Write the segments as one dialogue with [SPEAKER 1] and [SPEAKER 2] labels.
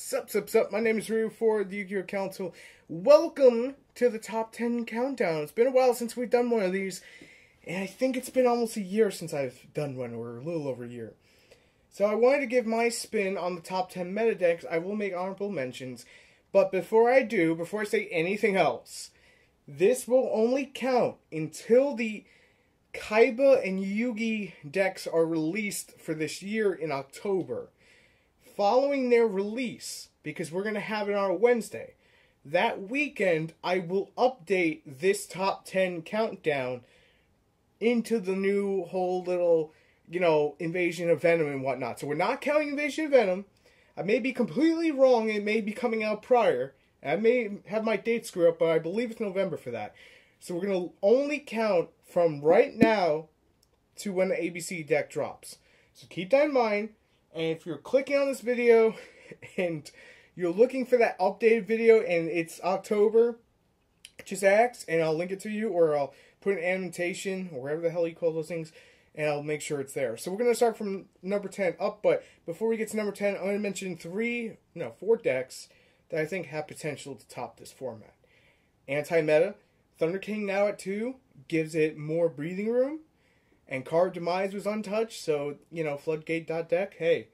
[SPEAKER 1] Sup. My name is Ryu for the Yugioh Welcome to the top 10 countdown. It's been a while since we've done one of these, and I think it's been almost a year since I've done one, or a little over a year. So I wanted to give my spin on the top 10 meta decks. I will make honorable mentions, but before I say anything else, this will only count until the Kaiba and Yugi decks are released for this year in October. Following their release, because we're going to have it on a Wednesday, that weekend I will update this top 10 countdown into the new whole little, Invasion of Venom and whatnot. So we're not counting Invasion of Venom. I may be completely wrong. It may be coming out prior. I may have my date screw up, but I believe it's November for that. So we're going to only count from right now to when the ABC deck drops. So keep that in mind. And if you're clicking on this video and you're looking for that updated video and it's October, just ask and I'll link it to you, or I'll put an annotation or whatever the hell you call those things, and I'll make sure it's there. So we're going to start from number 10 up, but before we get to number 10, I'm going to mention four decks that I think have potential to top this format. Anti-meta, Thunder King now at 2 gives it more breathing room. And Card Demise was untouched, so, Floodgate.deck, hey.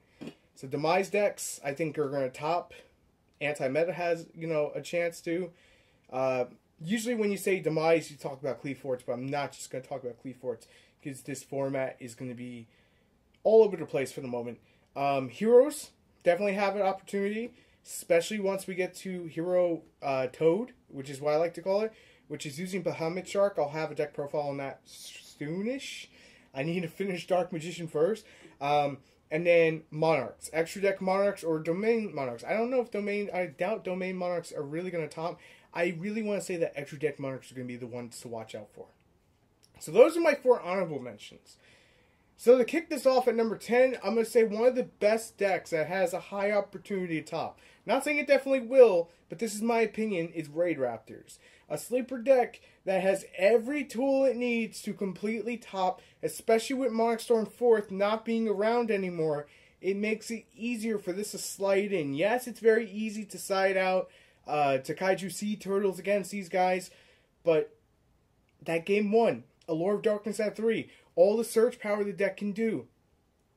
[SPEAKER 1] So Demise decks, I think, are going to top. Anti-Meta has, a chance to. Usually when you say Demise, you talk about Cleaforts, but I'm not just going to talk about Cleaforts, because this format is going to be all over the place for the moment. Heroes definitely have an opportunity, especially once we get to Hero Toad, which is what I like to call it, which is using Bahamut Shark. I'll have a deck profile on that soonish. I need to finish Dark Magician first. And then Monarchs. Extra deck Monarchs or Domain Monarchs. I doubt Domain Monarchs are really going to top. I really want to say that extra deck Monarchs are going to be the ones to watch out for. So those are my 4 honorable mentions. So to kick this off at number 10, I'm going to say one of the best decks that has a high opportunity to top. Not saying it definitely will, but this is my opinion, is Raid Raptors. A sleeper deck that has every tool it needs to completely top, especially with Monarch Storm 4th not being around anymore. It makes it easier for this to slide in. Yes, it's very easy to side out to Kaiju Sea Turtles against these guys, but that game 1, Allure of Darkness at 3, all the search power the deck can do,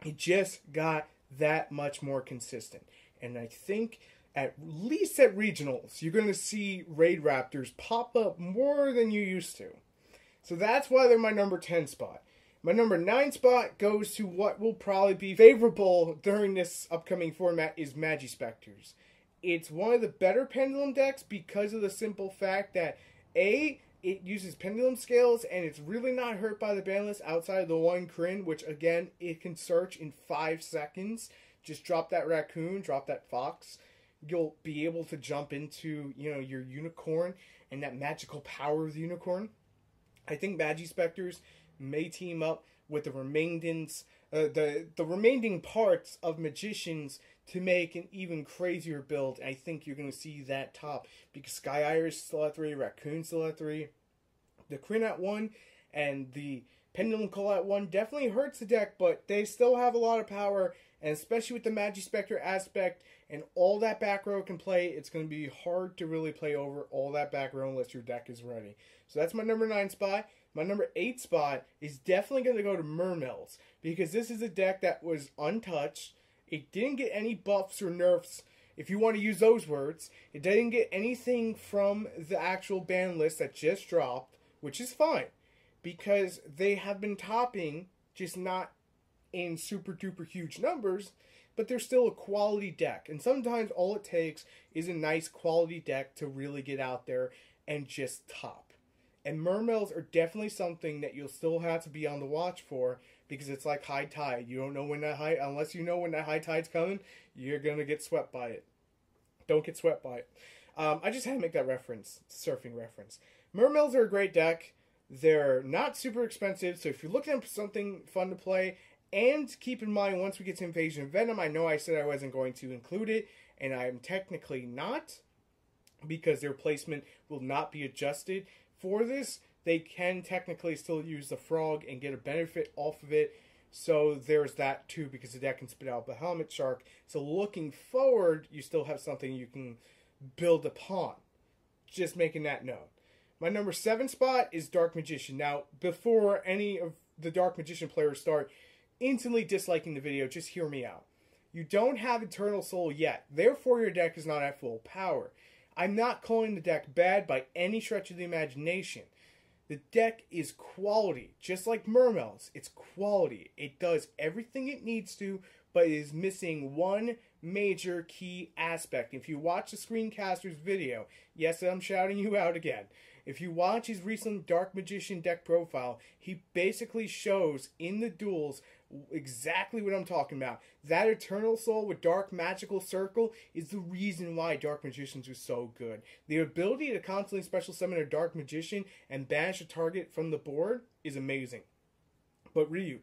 [SPEAKER 1] it just got that much more consistent. And I think at least at regionals, you're going to see Raid Raptors pop up more than you used to. So that's why they're my number 10 spot. My number 9 spot goes to what will probably be favorable during this upcoming format is Specters. It's one of the better Pendulum decks because of the simple fact that, A, it uses Pendulum Scales and it's really not hurt by the ban list outside of the one Kryn, which again, it can search in 5 seconds. Just drop that Raccoon, drop that Fox. You'll be able to jump into, your Unicorn and that magical power of the Unicorn. I think Specters may team up with the remaining parts of Magicians to make an even crazier build. I think you're going to see that top because Sky Iris still at 3, Raccoon still at 3, the Kryn at 1, and the Pendulum Call at 1 definitely hurts the deck, but they still have a lot of power, and especially with the Specter aspect and all that back row can play, it's going to be hard to really play over all that back row unless your deck is ready. So that's my number 9 spot. My number 8 spot is definitely going to go to Morels, because this is a deck that was untouched. It didn't get any buffs or nerfs, if you want to use those words. It didn't get anything from the actual ban list that just dropped, which is fine, because they have been topping, just not in super duper huge numbers, but they're still a quality deck. And sometimes all it takes is a nice quality deck to really get out there and just top. And Morels are definitely something that you'll still have to be on the watch for, because it's like high tide. You don't know when that unless you know when that high tide's coming, you're going to get swept by it. Don't get swept by it. I just had to make that reference, surfing reference. Morels are a great deck. They're not super expensive, so if you're looking for something fun to play, and keep in mind, once we get to Invasion of Venom, I know I said I wasn't going to include it, and I'm technically not, because their placement will not be adjusted for this. They can technically still use the frog and get a benefit off of it. So there's that too, because the deck can spit out the Helmet Shark. So looking forward, you still have something you can build upon. Just making that known. My number 7 spot is Dark Magician. Now, before any of the Dark Magician players start instantly disliking the video, just hear me out. You don't have Eternal Soul yet, therefore your deck is not at full power. I'm not calling the deck bad by any stretch of the imagination. The deck is quality, just like Morels. It's quality. It does everything it needs to, but it is missing one major key aspect. If you watch the Screencaster's video, yes, I'm shouting you out again. If you watch his recent Dark Magician deck profile, he basically shows in the duels exactly what I'm talking about. That Eternal Soul with Dark Magical Circle is the reason why Dark Magicians was so good. The ability to constantly special summon a Dark Magician and banish a target from the board is amazing. But Ryu,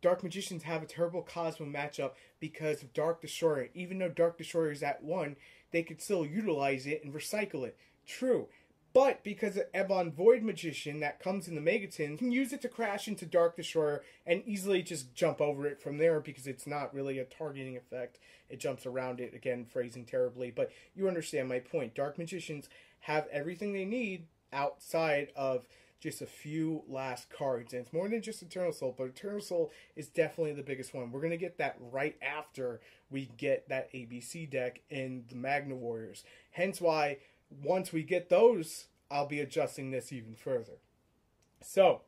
[SPEAKER 1] Dark Magicians have a terrible Cosmo matchup because of Dark Destroyer. Even though Dark Destroyer is at 1, they could still utilize it and recycle it. True. But because of Ebon Void Magician that comes in the Megatins, you can use it to crash into Dark Destroyer and easily just jump over it from there because it's not really a targeting effect. It jumps around it, again, phrasing terribly. But you understand my point. Dark Magicians have everything they need outside of just a few last cards. And it's more than just Eternal Soul, but Eternal Soul is definitely the biggest one. We're going to get that right after we get that ABC deck in the Magna Warriors. Hence why, once we get those, I'll be adjusting this even further. So,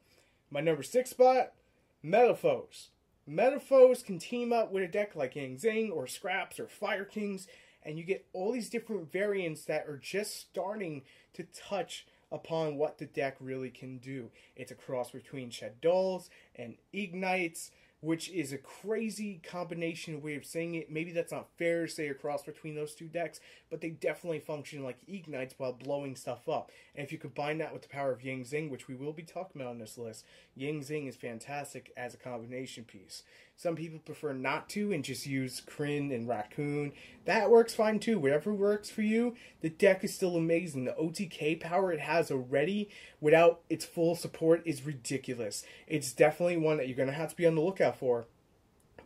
[SPEAKER 1] my number 6 spot, Metaphors. Metaphors can team up with a deck like Zing or Scraps or Fire Kings, and you get all these different variants that are just starting to touch upon what the deck really can do. It's a cross between Shaddolls and Ignites, which is a crazy combination way of saying it. Maybe that's not fair to say a cross between those two decks, but they definitely function like Ignites while blowing stuff up. And if you combine that with the power of Yang Zing, which we will be talking about on this list, Yang Zing is fantastic as a combination piece. Some people prefer not to and just use Kryn and Raccoon. That works fine too. Whatever works for you, the deck is still amazing. The OTK power it has already without its full support is ridiculous. It's definitely one that you're going to have to be on the lookout for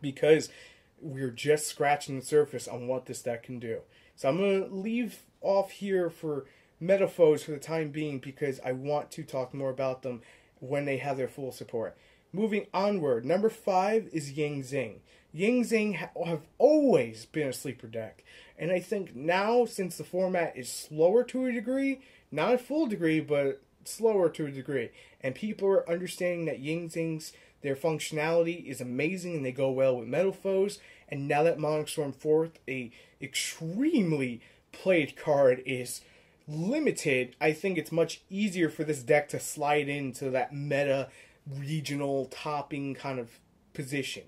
[SPEAKER 1] because we're just scratching the surface on what this deck can do. So I'm going to leave off here for Metaphors for the time being because I want to talk more about them when they have their full support. Moving onward, number 5 is Yang Zing. Yang Zing have always been a sleeper deck. And I think now, since the format is slower to a degree, not a full degree, but slower to a degree, and people are understanding that Yang Zing's, their functionality is amazing and they go well with Metal Foes, and now that Monarch Storm 4th, a extremely played card, is limited, I think it's much easier for this deck to slide into that meta regional topping kind of position.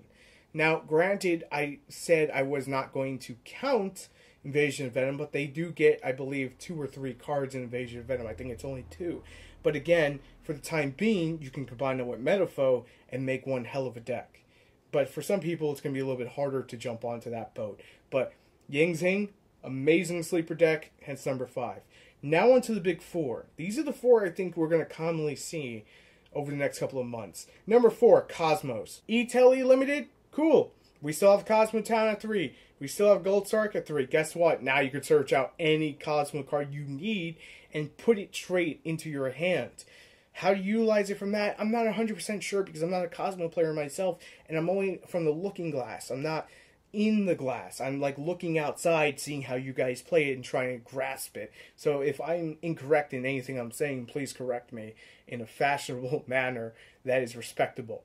[SPEAKER 1] Now, granted, I said I was not going to count Invasion of Venom, but they do get, I believe, 2 or 3 cards in Invasion of Venom. I think it's only 2. But again, for the time being, you can combine it with Metaphor and make one hell of a deck. But for some people, it's going to be a little bit harder to jump onto that boat. But Yang Zing, amazing sleeper deck, hence number 5. Now onto the big 4. These are the 4 I think we're going to commonly see over the next couple of months. Number 4, Cosmos. E-Tele Limited? Cool. We still have Cosmo Town at 3. We still have Gold Sark at 3. Guess what? Now you can search out any Cosmo card you need and put it straight into your hand. How to utilize it from that, I'm not 100% sure because I'm not a Cosmo player myself, and I'm only from the looking glass. I'm not in the glass. I'm like looking outside, seeing how you guys play it and trying to grasp it. So if I'm incorrect in anything I'm saying, please correct me in a fashionable manner that is respectable.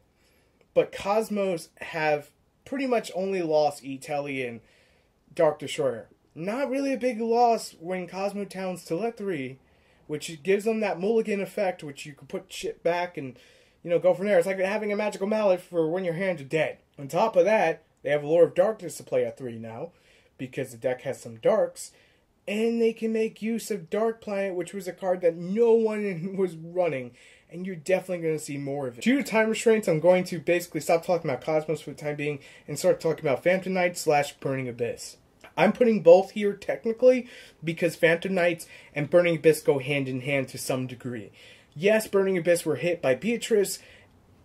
[SPEAKER 1] But Cosmos have pretty much only lost E-Tele and Dark Destroyer. Not really a big loss when Cosmo Town's still at 3, which gives them that mulligan effect, which you can put shit back and, you know, go from there. It's like having a magical mallet for when your hands are dead. On top of that, they have Lure of Darkness to play at 3 now, because the deck has some darks, and they can make use of Dark Planet, which was a card that no one was running, and you're definitely going to see more of it. Due to time restraints, I'm going to basically stop talking about Cosmos for the time being, and start talking about Phantom Knights / Burning Abyss. I'm putting both here technically, because Phantom Knights and Burning Abyss go hand in hand to some degree. Yes, Burning Abyss were hit by Beatrice,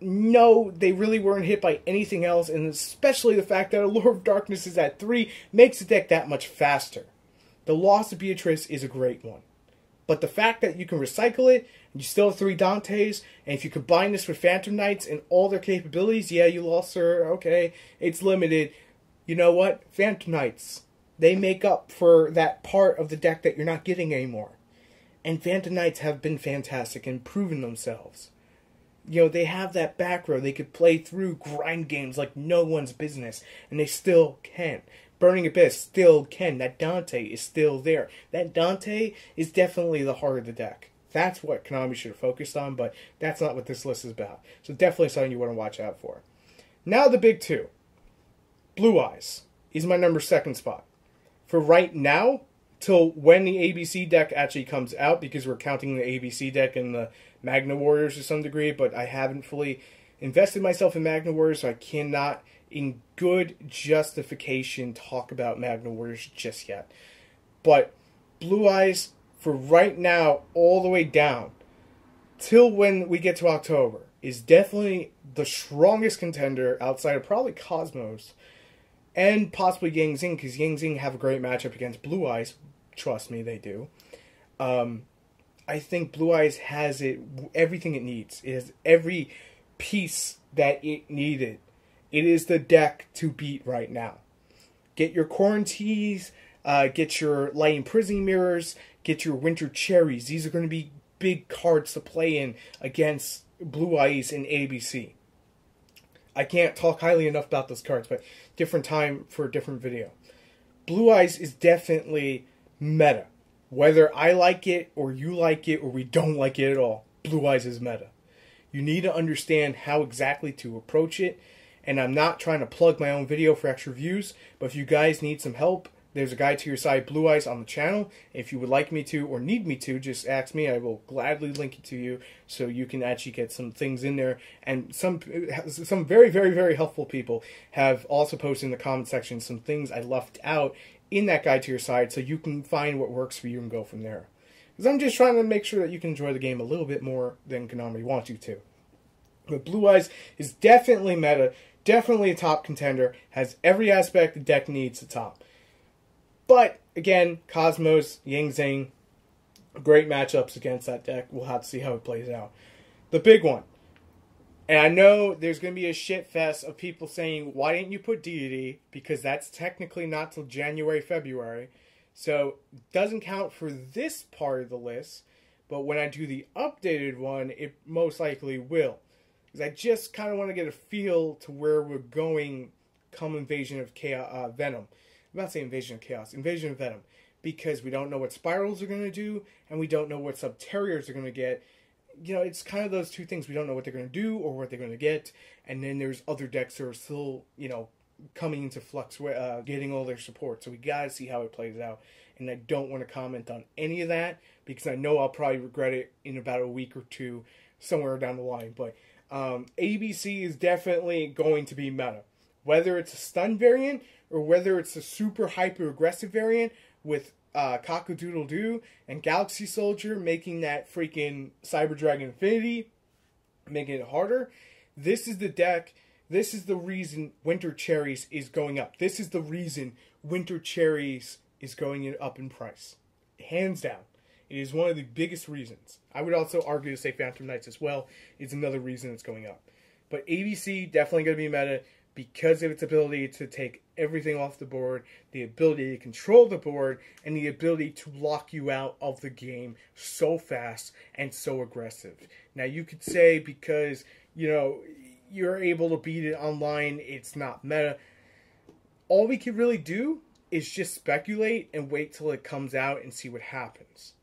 [SPEAKER 1] no, they really weren't hit by anything else, and especially the fact that Allure of Darkness is at 3 makes the deck that much faster. The loss of Beatrice is a great one. But the fact that you can recycle it, and you still have 3 Dantes, and if you combine this with Phantom Knights and all their capabilities, yeah, you lost her, okay, it's limited. You know what? Phantom Knights, they make up for that part of the deck that you're not getting anymore. And Phantom Knights have been fantastic and proven themselves. You know, they have that back row. They could play through grind games like no one's business, and they still can. Burning Abyss still can. That Dante is still there. That Dante is definitely the heart of the deck. That's what Konami should have focused on, but that's not what this list is about. So definitely something you want to watch out for. Now the big 2. Blue Eyes is my number 2 spot. For right now, till when the ABC deck actually comes out, because we're counting the ABC deck and the Magna Warriors to some degree, but I haven't fully invested myself in Magna Warriors, so I cannot, in good justification, talk about Magna Warriors just yet. But Blue Eyes, for right now, all the way down, till when we get to October, is definitely the strongest contender outside of probably Cosmos, and possibly Yang Zing, because Yang Zing have a great matchup against Blue Eyes. Trust me, they do. I think Blue Eyes has everything it needs. It has every piece that it needed. It is the deck to beat right now. Get your Quarantines, get your Lighting Prison Mirrors, get your Winter Cherries. These are going to be big cards to play in against Blue Eyes and ABC. I can't talk highly enough about those cards, but different time for a different video. Blue Eyes is definitely meta. Whether I like it, or you like it, or we don't like it at all, Blue Eyes is meta. You need to understand how exactly to approach it, and I'm not trying to plug my own video for extra views, but if you guys need some help, there's a guide to your side, Blue Eyes, on the channel. If you would like me to, or need me to, just ask me. I will gladly link it to you, so you can actually get some things in there. And some very, very, very helpful people have also posted in the comment section some things I left out in that guide to your side, so you can find what works for you and go from there. Because I'm just trying to make sure that you can enjoy the game a little bit more than Konami wants you to. But Blue Eyes is definitely meta, definitely a top contender, has every aspect the deck needs to top. But, again, Cosmos, Yang Zing, great matchups against that deck. We'll have to see how it plays out. The big one. And I know there's going to be a shit fest of people saying, why didn't you put Deity? Because that's technically not till January, February. So, it doesn't count for this part of the list. But when I do the updated one, it most likely will. Because I just kind of want to get a feel to where we're going come Invasion of Chaos, Venom. I'm not saying Invasion of Chaos, Invasion of Venom. Because we don't know what Spirals are going to do, and we don't know what Subterriers are going to get. You know, it's kind of those two things. We don't know what they're going to do or what they're going to get. And then there's other decks that are still, you know, coming into flux, getting all their support. So we got to see how it plays out. And I don't want to comment on any of that because I know I'll probably regret it in about a week or two somewhere down the line. But ABC is definitely going to be meta. Whether it's a stun variant or whether it's a super hyper-aggressive variant with Cock-a-Doodle-Doo and Galaxy Soldier making that freaking Cyber Dragon Infinity, making it harder. This is the deck. This is the reason Winter Cherries is going up. This is the reason Winter Cherries is going up in price. Hands down. It is one of the biggest reasons. I would also argue to say Phantom Knights as well is another reason it's going up. But ABC definitely going to be meta because of its ability to take everything off the board, the ability to control the board, and the ability to lock you out of the game so fast and so aggressive. Now, you could say because, you know, you're able to beat it online, it's not meta. All we can really do is just speculate and wait till it comes out and see what happens.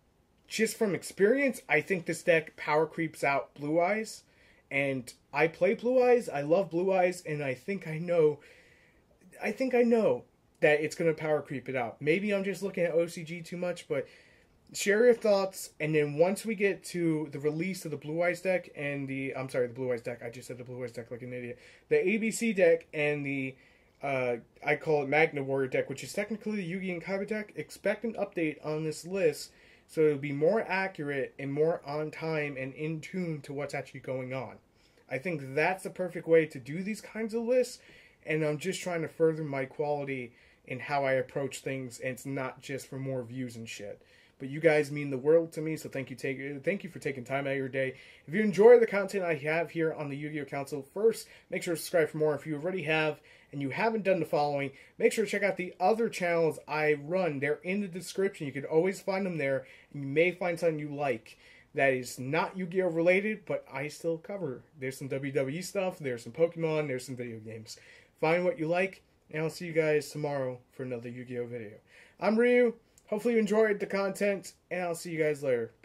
[SPEAKER 1] Just from experience, I think this deck power creeps out Blue Eyes. And I play Blue Eyes, I love Blue Eyes, and I think I know that it's going to power creep it out. Maybe I'm just looking at OCG too much, but share your thoughts, and then once we get to the release of the Blue Eyes deck and the Blue Eyes deck, I just said the Blue Eyes deck like an idiot. The ABC deck and the, I call it Magna Warrior deck, which is technically the Yugi and Kaiba deck, expect an update on this list so it'll be more accurate and more on time and in tune to what's actually going on. I think that's the perfect way to do these kinds of lists, and I'm just trying to further my quality in how I approach things, and it's not just for more views and shit. But you guys mean the world to me, so thank you for taking time out of your day. If you enjoy the content I have here on the Yu-Gi-Oh! Council, first, make sure to subscribe for more. If you already have, and you haven't done the following, make sure to check out the other channels I run. They're in the description. You can always find them there, and you may find something you like that is not Yu-Gi-Oh! Related, but I still cover. There's some WWE stuff, there's some Pokemon, there's some video games. Find what you like, and I'll see you guys tomorrow for another Yu-Gi-Oh! Video. I'm Ryu. Hopefully you enjoyed the content, and I'll see you guys later. Peace.